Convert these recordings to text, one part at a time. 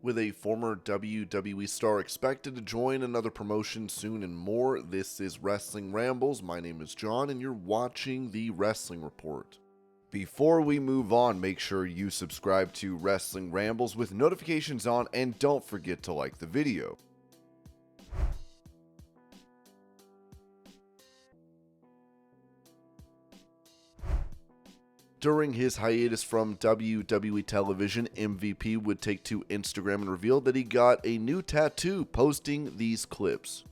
With a former WWE star expected to join another promotion soon and more, this is Wrestling Rambles. My name is John and you're watching the Wrestling Report. Before we move on, make sure you subscribe to Wrestling Rambles with notifications on and don't forget to like the video. During his hiatus from WWE television, MVP would take to Instagram and reveal that he got a new tattoo, posting these clips.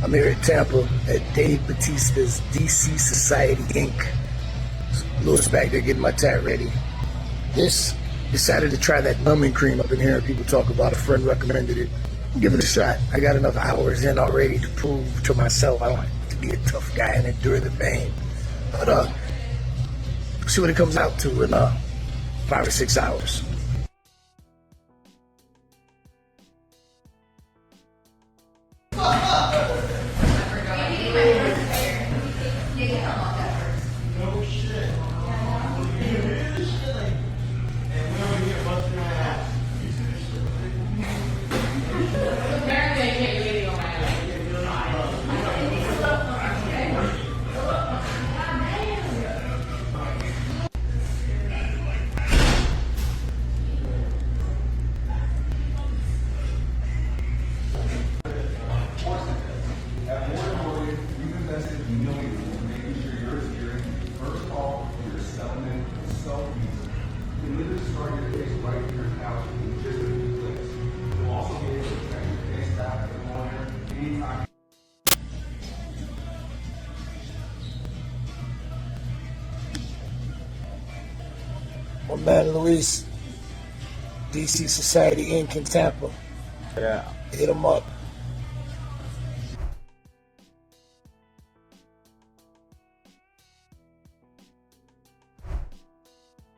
I'm here at Tampa at Dave Batista's DC Society Inc. Louis back there getting my tat ready. Decided to try that numbing cream I've been hearing people talk about. A friend recommended it. Give it a shot. I got enough hours in already to prove to myself I don't have to be a tough guy and endure the pain. But see what it comes out to in 5 or 6 hours. My man Luis, DC Society Inc. in Tampa. Yeah. Hit him up.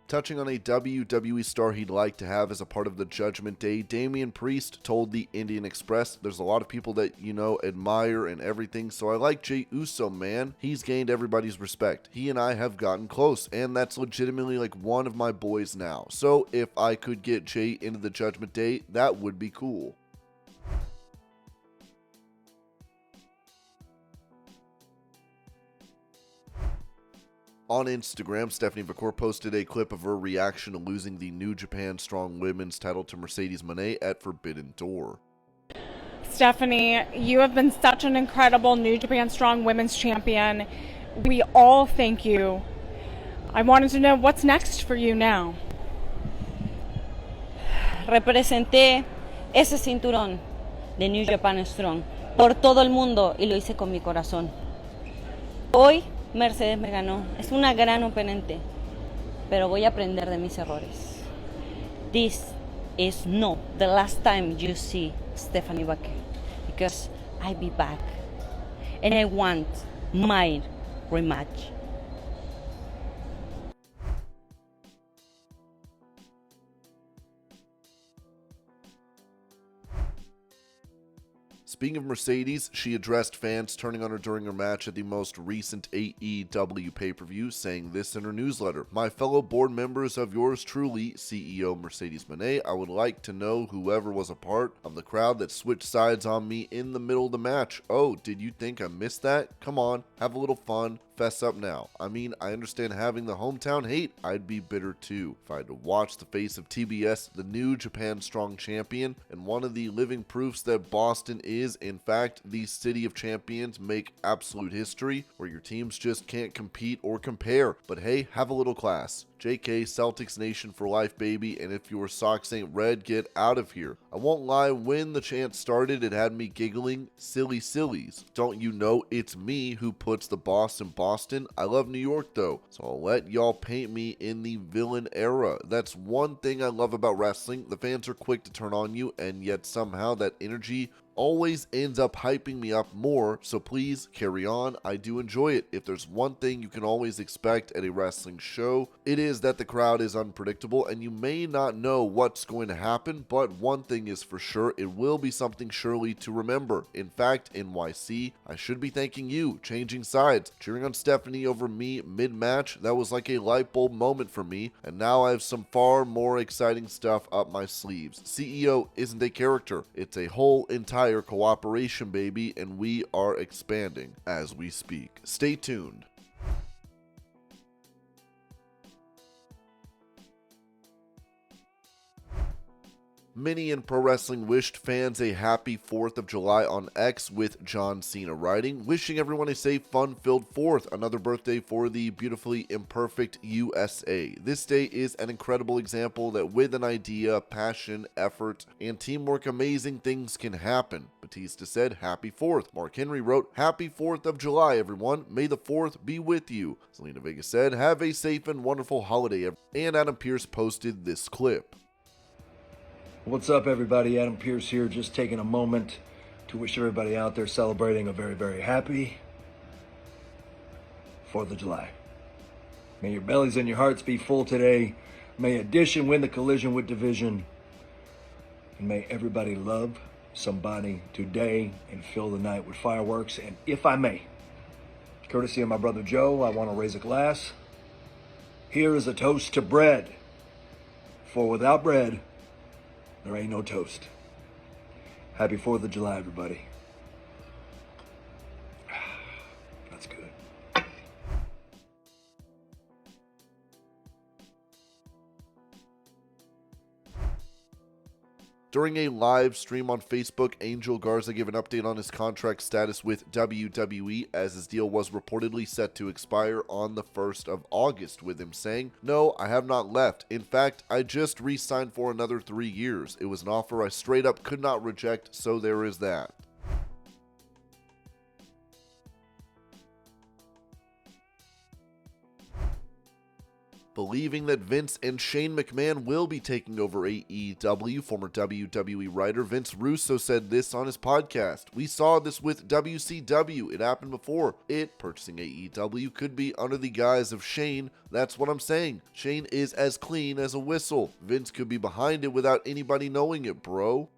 Touching on a WWE star he'd like to have as a part of the Judgment Day, Damian Priest told the Indian Express, "There's a lot of people that, admire and everything, so I like Jey Uso, man. He's gained everybody's respect. He and I have gotten close, and that's legitimately like one of my boys now. So if I could get Jey into the Judgment Day, that would be cool." On Instagram, Stephanie Vaquer posted a clip of her reaction to losing the New Japan Strong Women's title to Mercedes Mone at Forbidden Door. Stephanie, you have been such an incredible New Japan Strong Women's Champion. We all thank you. I wanted to know what's next for you now. Representé ese cinturón de New Japan Strong por todo el mundo y lo hice con mi corazón. Hoy Mercedes me ganó. Es una gran oponente, pero voy a aprender de mis errores. This is not the last time you see Stephanie Vaquer, because I'll be back and I want my rematch. Speaking of Mercedes, she addressed fans turning on her during her match at the most recent AEW pay-per-view, saying this in her newsletter: "My fellow board members of yours truly, CEO Mercedes Mone, I would like to know whoever was a part of the crowd that switched sides on me in the middle of the match. Oh, did you think I missed that? Come on, have a little fun. Fess up now. I mean, I understand having the hometown hate. I'd be bitter too if I had to watch the face of TBS, the New Japan Strong Champion, and one of the living proofs that Boston is, in fact, the city of champions, make absolute history, where your teams just can't compete or compare. But hey, have a little class. JK, Celtics Nation for life, baby, and if your socks ain't red, get out of here." I won't lie, when the chant started, it had me giggling. Silly sillies. Don't you know it's me who puts the boss in Boston? I love New York though, so I'll let y'all paint me in the villain era. That's one thing I love about wrestling. The fans are quick to turn on you, and yet somehow that energy always ends up hyping me up more, so please carry on. I do enjoy it. If there's one thing you can always expect at a wrestling show, it is that the crowd is unpredictable and you may not know what's going to happen, but one thing is for sure, it will be something surely to remember. In fact, NYC, I should be thanking you, changing sides, cheering on Stephanie over me mid-match. That was like a light bulb moment for me, and now I have some far more exciting stuff up my sleeves. CEO isn't a character, it's a whole entire cooperation, baby, and we are expanding as we speak. Stay tuned. Many in pro wrestling wished fans a happy 4th of July on X, with John Cena writing, wishing everyone a safe, fun-filled 4th, another birthday for the beautifully imperfect USA. This day is an incredible example that with an idea, passion, effort, and teamwork, amazing things can happen. Batista said, happy 4th. Mark Henry wrote, happy 4th of July, everyone. May the 4th be with you. Selena Vega said, have a safe and wonderful holiday. And Adam Pearce posted this clip. What's up, everybody? Adam Pearce here, just taking a moment to wish everybody out there celebrating a very, very happy 4th of July. May your bellies and your hearts be full today. May addition win the collision with division. And may everybody love somebody today and fill the night with fireworks. And if I may, courtesy of my brother Joe, I want to raise a glass. Here is a toast to bread. For without bread, there ain't no toast. Happy 4th of July, everybody. That's good. During a live stream on Facebook, Angel Garza gave an update on his contract status with WWE, as his deal was reportedly set to expire on the 1st of August, with him saying, "No, I have not left. In fact, I just re-signed for another 3 years. It was an offer I straight up could not reject, so there is that." Believing that Vince and Shane McMahon will be taking over AEW, former WWE writer Vince Russo said this on his podcast. "We saw this with WCW. It happened before. It, purchasing AEW, could be under the guise of Shane. That's what I'm saying. Shane is as clean as a whistle. Vince could be behind it without anybody knowing it, bro."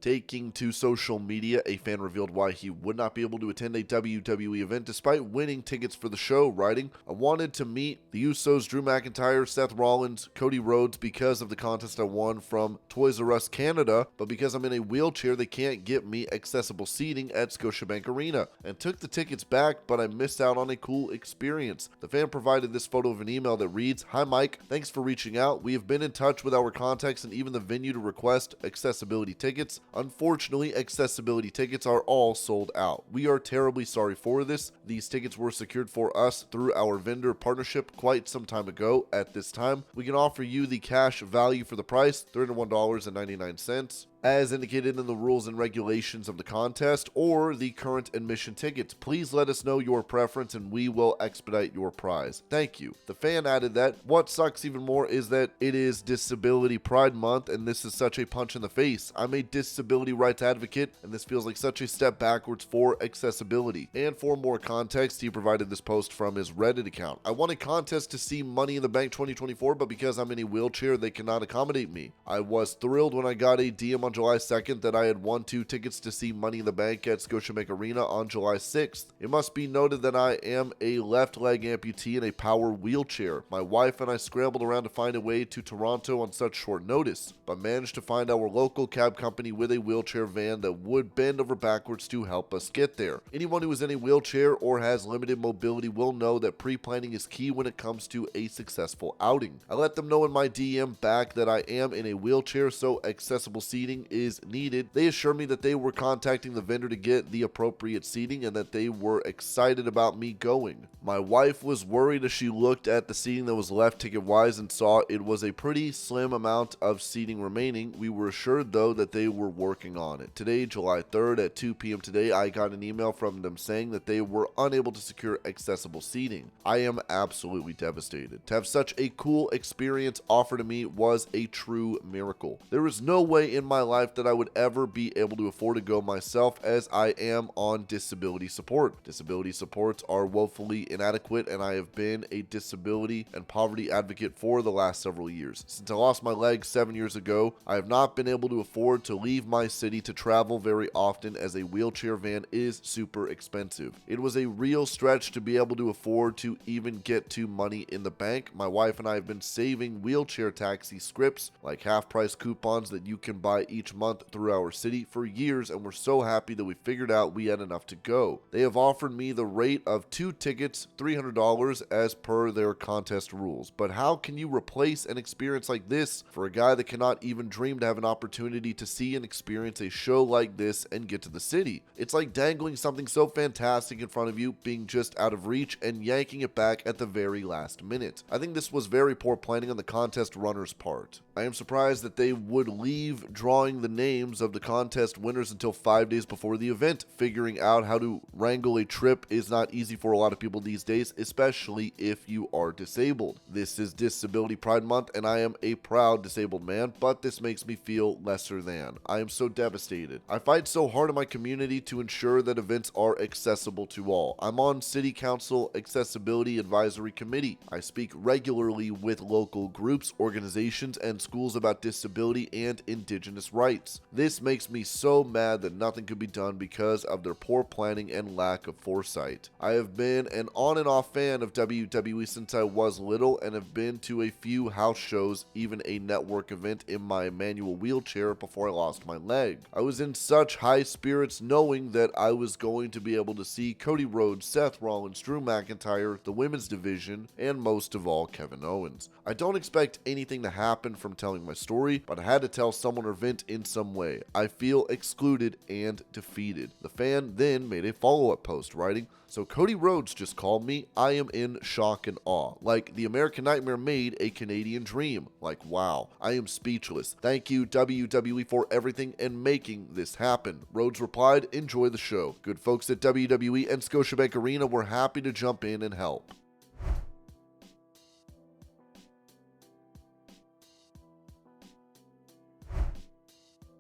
Taking to social media, a fan revealed why he would not be able to attend a WWE event despite winning tickets for the show, writing, "I wanted to meet the Usos, Drew McIntyre, Seth Rollins, Cody Rhodes because of the contest I won from Toys R Us Canada, but because I'm in a wheelchair, they can't get me accessible seating at Scotiabank Arena, and took the tickets back, but I missed out on a cool experience." The fan provided this photo of an email that reads, "Hi Mike, thanks for reaching out. We have been in touch with our contacts and even the venue to request accessibility tickets. Unfortunately, accessibility tickets are all sold out. We are terribly sorry for this. These tickets were secured for us through our vendor partnership quite some time ago. At this time, we can offer you the cash value for the price, $301.99. as indicated in the rules and regulations of the contest, or the current admission tickets. Please let us know your preference and we will expedite your prize. Thank you." The fan added that what sucks even more is that it is Disability Pride Month and this is such a punch in the face. I'm a disability rights advocate and this feels like such a step backwards for accessibility. And for more context, he provided this post from his Reddit account. "I won a contest to see Money in the Bank 2024, but because I'm in a wheelchair, they cannot accommodate me. I was thrilled when I got a DM on July 2nd that I had won 2 tickets to see Money in the Bank at Scotiabank Arena on July 6th. It must be noted that I am a left leg amputee in a power wheelchair. My wife and I scrambled around to find a way to Toronto on such short notice, but managed to find our local cab company with a wheelchair van that would bend over backwards to help us get there. Anyone who is in a wheelchair or has limited mobility will know that pre-planning is key when it comes to a successful outing. I let them know in my DM back that I am in a wheelchair, so accessible seating seating is needed. They assured me that they were contacting the vendor to get the appropriate seating and that they were excited about me going. My wife was worried as she looked at the seating that was left ticket-wise and saw it was a pretty slim amount of seating remaining. We were assured, though, that they were working on it. Today, July 3rd at 2 p.m. today, I got an email from them saying that they were unable to secure accessible seating. I am absolutely devastated. To have such a cool experience offered to me was a true miracle. There is no way in my life that I would ever be able to afford to go myself, as I am on disability support. Disability supports are woefully inadequate, and I have been a disability and poverty advocate for the last several years. Since I lost my leg 7 years ago, I have not been able to afford to leave my city to travel very often, as a wheelchair van is super expensive. It was a real stretch to be able to afford to even get to money in the bank. My wife and I have been saving wheelchair taxi scripts, like half-price coupons that you can buy each month through our city, for years, and we're so happy that we figured out we had enough to go. They have offered me the rate of 2 tickets, $300, as per their contest rules. But how can you replace an experience like this for a guy that cannot even dream to have an opportunity to see and experience a show like this and get to the city? It's like dangling something so fantastic in front of you, being just out of reach, and yanking it back at the very last minute. I think this was very poor planning on the contest runner's part. I am surprised that they would leave drawing the names of the contest winners until 5 days before the event. Figuring out how to wrangle a trip is not easy for a lot of people these days, especially if you are disabled. This is Disability Pride Month, and I am a proud disabled man, but this makes me feel lesser than. I am so devastated. I fight so hard in my community to ensure that events are accessible to all. I'm on City Council Accessibility Advisory Committee. I speak regularly with local groups, organizations, and schools about disability and indigenous rights. This makes me so mad that nothing could be done because of their poor planning and lack of foresight. I have been an on and off fan of WWE since I was little, and have been to a few house shows, even a network event in my manual wheelchair before I lost my leg. I was in such high spirits knowing that I was going to be able to see Cody Rhodes, Seth Rollins, Drew McIntyre, the women's division, and most of all, Kevin Owens. I don't expect anything to happen from telling my story, but I had to tell someone or vent in some way. I feel excluded and defeated. The fan then made a follow-up post writing, "So Cody Rhodes just called me. I am in shock and awe. Like the American Nightmare made a Canadian dream. Like, wow. I am speechless. Thank you, WWE, for everything and making this happen." Rhodes replied, "Enjoy the show. Good folks at WWE and Scotiabank Arena were happy to jump in and help."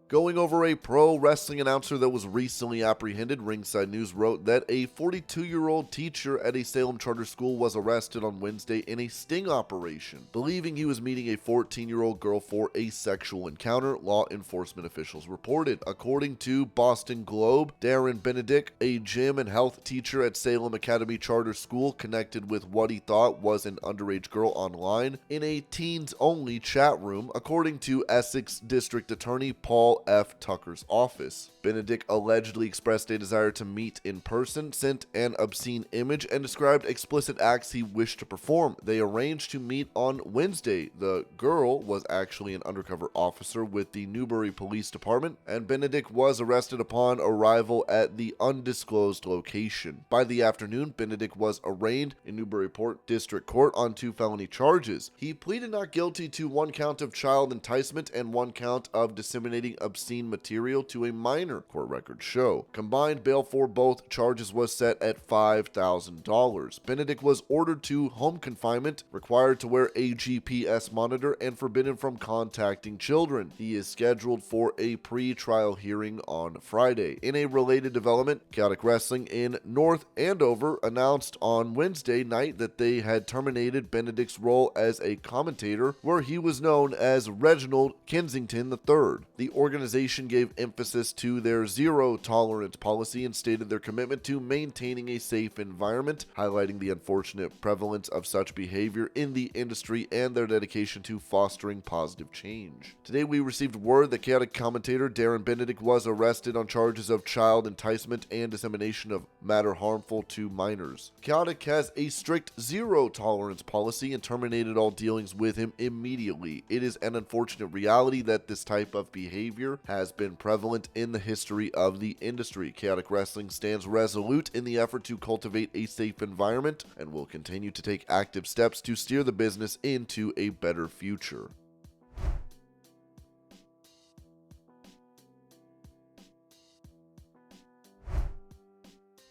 Going over a pro wrestling announcer that was recently apprehended, Ringside News wrote that a 42-year-old teacher at a Salem charter school was arrested on Wednesday in a sting operation, believing he was meeting a 14-year-old girl for a sexual encounter, law enforcement officials reported. According to Boston Globe, Darren Benedict, a gym and health teacher at Salem Academy Charter School, connected with what he thought was an underage girl online in a teens-only chat room, according to Essex District Attorney Paul F. Tucker's office. Benedict allegedly expressed a desire to meet in person, sent an obscene image, and described explicit acts he wished to perform. They arranged to meet on Wednesday. The girl was actually an undercover officer with the Newbury Police Department, and Benedict was arrested upon arrival at the undisclosed location. By the afternoon, Benedict was arraigned in Newburyport District Court on 2 felony charges. He pleaded not guilty to 1 count of child enticement and 1 count of disseminating obscene material to a minor, court records show. Combined bail for both charges was set at $5,000. Benedict was ordered to home confinement, required to wear a GPS monitor, and forbidden from contacting children. He is scheduled for a pre-trial hearing on Friday. In a related development, Chaotic Wrestling in North Andover announced on Wednesday night that they had terminated Benedict's role as a commentator, where he was known as Reginald Kensington III. The organization gave emphasis to their zero-tolerance policy and stated their commitment to maintaining a safe environment, highlighting the unfortunate prevalence of such behavior in the industry and their dedication to fostering positive change. Today, we received word that Chaotic commentator Darren Benedict was arrested on charges of child enticement and dissemination of matter harmful to minors. Chaotic has a strict zero-tolerance policy and terminated all dealings with him immediately. It is an unfortunate reality that this type of behavior failure has been prevalent in the history of the industry. Chaotic Wrestling stands resolute in the effort to cultivate a safe environment and will continue to take active steps to steer the business into a better future.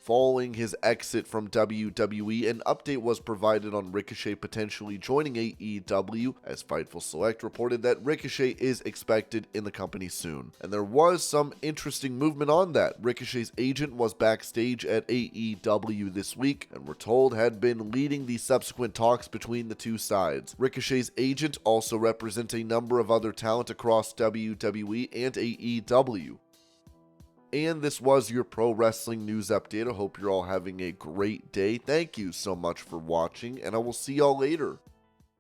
Following his exit from WWE, an update was provided on Ricochet potentially joining AEW, as Fightful Select reported that Ricochet is expected in the company soon. And there was some interesting movement on that. Ricochet's agent was backstage at AEW this week, and we're told had been leading the subsequent talks between the two sides. Ricochet's agent also represents a number of other talent across WWE and AEW. And this was your pro wrestling news update. I hope you're all having a great day. Thank you so much for watching, and I will see y'all later.